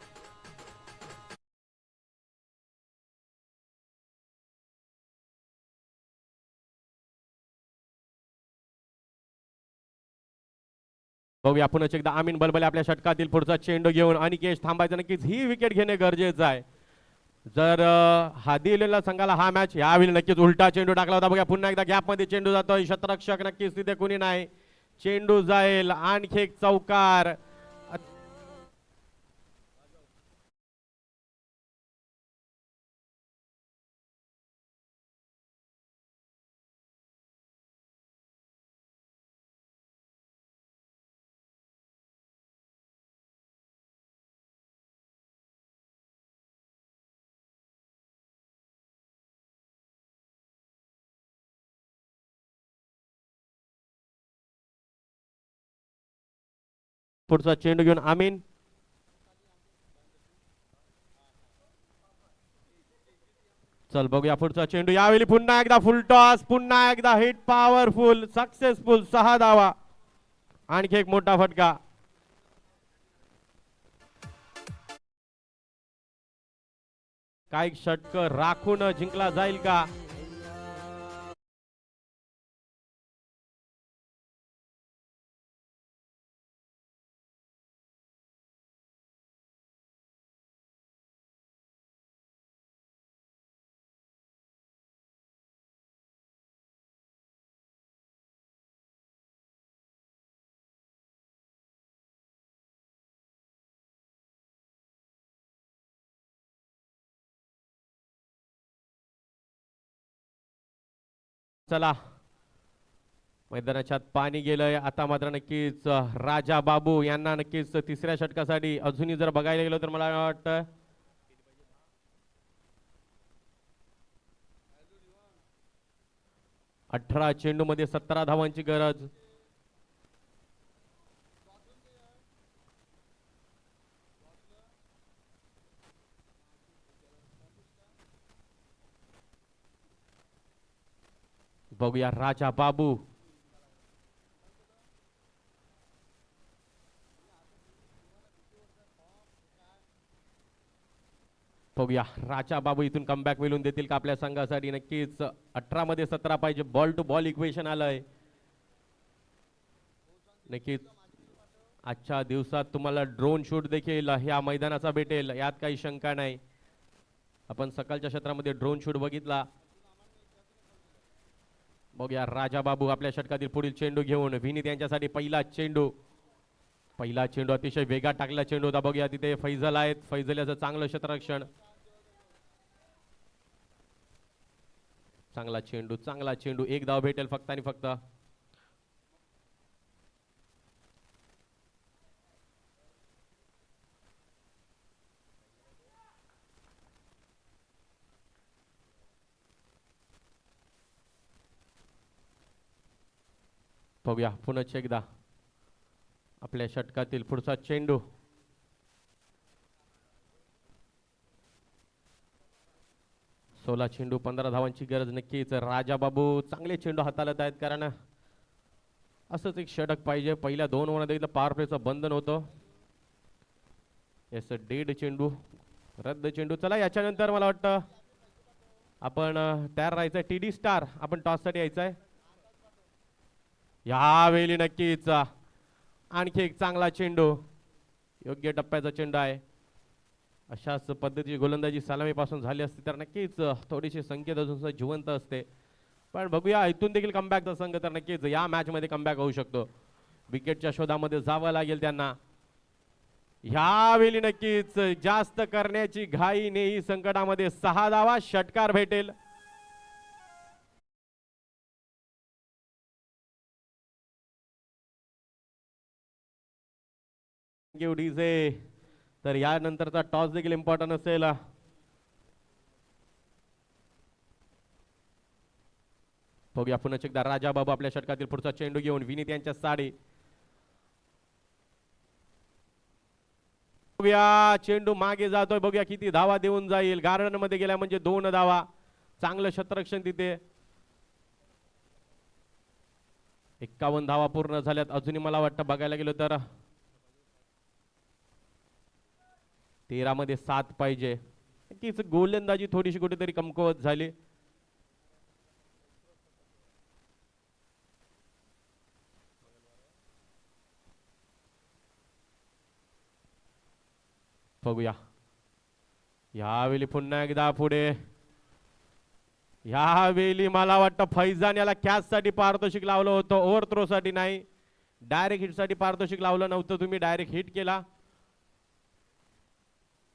बघूया पुन्हा एकदा अमीन बलबले आपल्या षटकातील पुढचा चेंडू घेऊन अनिकेश थांबायचं, नक्कीच ही विकेट घेणे गरजेचं आहे. जर हादी इलेव्हनला संघाला हा मॅच यावेळी नक्कीच उलटा चेंडू टाकला होता. बघा पुन्हा एकदा गॅप मध्ये चेंडू जातोय, शतरक्षक नक्कीच तिथे कुणी नाही, चेंडू जाईल, आणखी एक चौकार. पुढचा चेंडू घेऊन अमीन, चल बघूया पुढचा चेंडू, यावेळी पुन्हा एकदा फुल टॉस, पुन्हा एकदा हिट पॉवरफुल सक्सेसफुल 6 धावा, आणखी एक मोठा फटका. काही षटक राखून जिंकला जाईल का? चला मैदानाच्या पाणी गेलंय आता मात्र नक्कीच राजा बाबू यांना नक्कीच तिसऱ्या षटकासाठी अजूनही जर बघायला गेलो तर मला वाटतं 18 चेंडू मध्ये 17 धावांची गरज. बघूया राजा बाबू, बघूया राजा बाबू इथून कमबॅक मिळून देतील का आपल्या संघासाठी? नक्कीच 18 मध्ये 17 पाहिजे, बॉल टू बॉल इक्वेशन आलंय. नक्कीच आजच्या दिवसात तुम्हाला ड्रोन शूट देखील ह्या मैदानाचा भेटेल, यात काही शंका नाही. आपण सकाळच्या क्षेत्रामध्ये ड्रोन शूट बघितला. बघूया राजा बाबू आपल्या षटकातील पुढील चेंडू घेऊन विनीत यांच्यासाठी पहिला चेंडू अतिशय वेगात टाकला चेंडू होता. बघूया तिथे फैजल आहेत, फैजल याचं चांगलं क्षेत्ररक्षण, चांगला चेंडू, एक धाव भेटेल फक्त आणि फक्त. बघूया पुन्हा एकदा आपल्या षटकातील पुढचा चेंडू, सोळा चेंडू 15 धावांची गरज. नक्कीच राजा बाबू चांगले चेंडू हाताळत आहेत, कारण असंच एक षटक पाहिजे. पहिल्या 2 ओव्हरमध्ये पॉवर प्लेचं बंधन होतं. याच डेड चेंडू, रद्द चेंडू. चला याच्यानंतर मला वाटतं आपण तयार राहायचंय. TD स्टार आपण टॉससाठी यायचंय यावेळी. नक्कीच आणखी एक चांगला चेंडू, योग्य टप्प्याचा चेंडू आहे. अशाच पद्धतीची गोलंदाजी सलामीपासून झाली असती तर नक्कीच थोडीशी संख्येत अजून जिवंत असते. पण बघूया इथून देखील कमबॅकचा संघ तर नक्कीच या मॅच मध्ये कमबॅक होऊ शकतो. विकेटच्या शोधामध्ये जावं लागेल त्यांना. यावेळी नक्कीच जास्त करण्याची घाई नाही, संकटामध्ये 6 धावा, षटकार भेटेल. डीजे तर यानंतरचा टॉस देखील इम्पॉर्टंट असेल. बघूया पुन्हा एकदा राजा बाबू आपल्या षटकातील पुढचा चेंडू घेऊन विनीत यांच्या साडी. बघूया चेंडू मागे जातोय, बघूया किती धावा देऊन जाईल. गार्डन मध्ये गेल्या म्हणजे 2 धावा, चांगलं क्षेत्ररक्षण तिथे. 51 धावा पूर्ण झाल्यात. अजूनही मला वाटतं बघायला गेलो तर 13 मध्ये 7 पाहिजे. नक्कीच गोलंदाजी थोडीशी कुठेतरी कमकुवत झाली. बघूया यावेळी पुन्हा एकदा पुढे. यावेळी मला वाटतं फैजान याला कॅच साठी पारितोषिक लावलं होतं, ओव्हर थ्रो साठी नाही. डायरेक्ट हिट साठी पारितोषिक लावलं नव्हतं तुम्ही, डायरेक्ट हिट केला.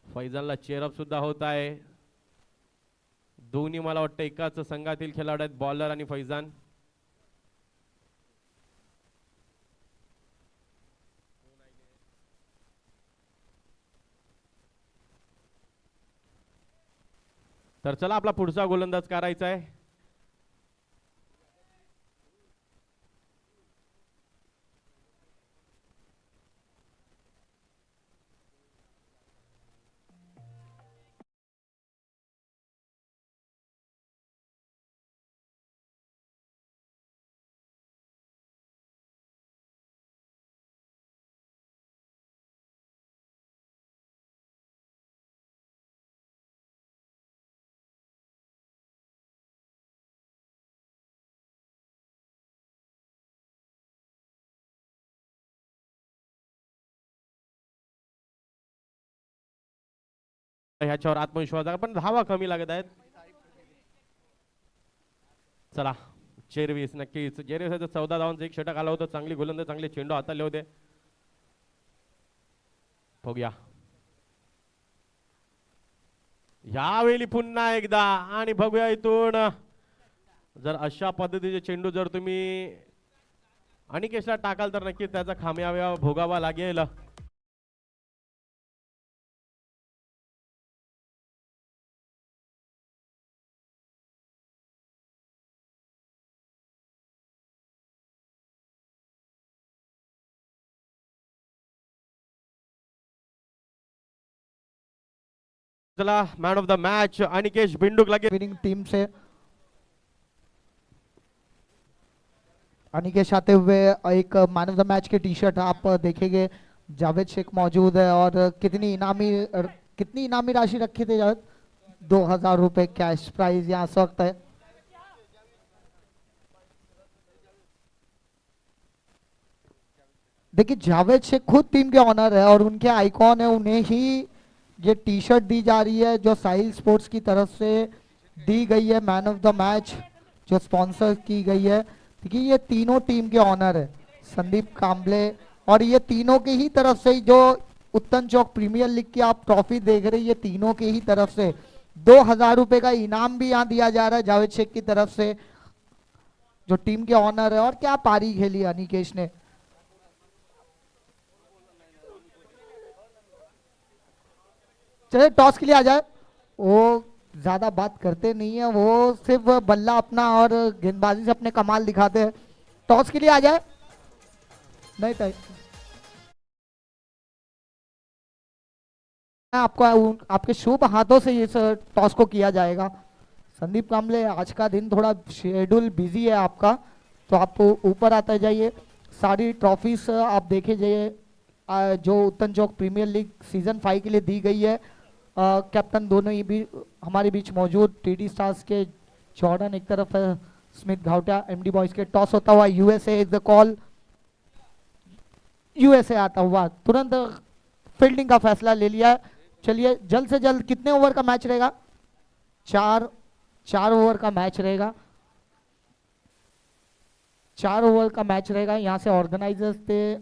फैजानला चेअरअप सुद्धा होत आहे. दोन्ही मला वाटतं एकाच संघातील खेळाडू आहेत, बॉलर आणि फैजान. तर चला आपला पुढचा गोलंदाज करायचा आहे. ह्याच्यावर आत्मविश्वास आहे, पण धावा कमी लागत आहेत. चला जेरवीस, नक्कीच जेरवीस 14 धावांचा एक षटक आला होता. चांगली गोलंदाज, चांगले चेंडू हाताळले होते. बघूया यावेळी पुन्हा एकदा, आणि बघूया इथून जर अशा पद्धतीचे चेंडू जर तुम्ही अनिकेशला टाकाल तर नक्कीच त्याचा खामियाजा भोगावा लागेल. चला man of the match Anikesh बिंडूक लगे. विनिंग टीम से अनिकेश आते हुए एक मैन ऑफ द मैच के टी शर्ट आप देखेंगे जावेद शेख मौजूद है। और कितनी इनामी राशि रखी थी जावेद? 2000 रुपए कैश प्राइज यहाँ इस वक्त है। देखिए जावेद शेख खुद टीम के ऑनर है और उनके आइकॉन है, उन्हें ही ये टी शर्ट दी जा रही है जो साहिल स्पोर्ट्स की तरफ से दी गई है, मैन ऑफ द मैच जो स्पॉन्सर की गई है। देखिए ये तीनों टीम के ऑनर है, संदीप कांबले, और ये तीनों के ही तरफ से जो उत्तन चौक प्रीमियर लीग की आप ट्रॉफी देख रहे हैं, ये तीनों के ही तरफ से 2000 रुपए का इनाम भी यहाँ दिया जा रहा है जावेद शेख की तरफ से जो टीम के ऑनर है। और क्या पारी खेली अनिकेश ने। चलिए टॉस के लिए आ जाए। वो ज्यादा बात करते नहीं है, वो सिर्फ बल्ला अपना और गेंदबाजी से अपने कमाल दिखाते हैं। टॉस के लिए आ जाए। नहीं टाइम आपको आपके शुभ हाथों से इस टॉस को किया जाएगा। संदीप कांबले आज का दिन थोड़ा शेड्यूल बिजी है आपका, तो आप ऊपर आते जाइए। सारी ट्रॉफीज आप देखे जाइए जो उत्तन चौक प्रीमियर लीग सीजन 5 के लिए दी गई है। कैप्टन दोनों ही भी हमारे बीच मौजूद, टीडी स्टार्स के जॉर्डन एक तरफ है, स्मिथ घावटा एमडी बॉयज के। टॉस होता हुआ USA is the call. USA आता हुआ तुरंत फील्डिंग का फैसला ले लिया। चलिए जल्द से जल्द कितने ओवर का मैच रहेगा? 4 ओवर का मैच रहेगा। 4 ओवर का मैच रहेगा। यहाँ से ऑर्गेनाइजर्स थे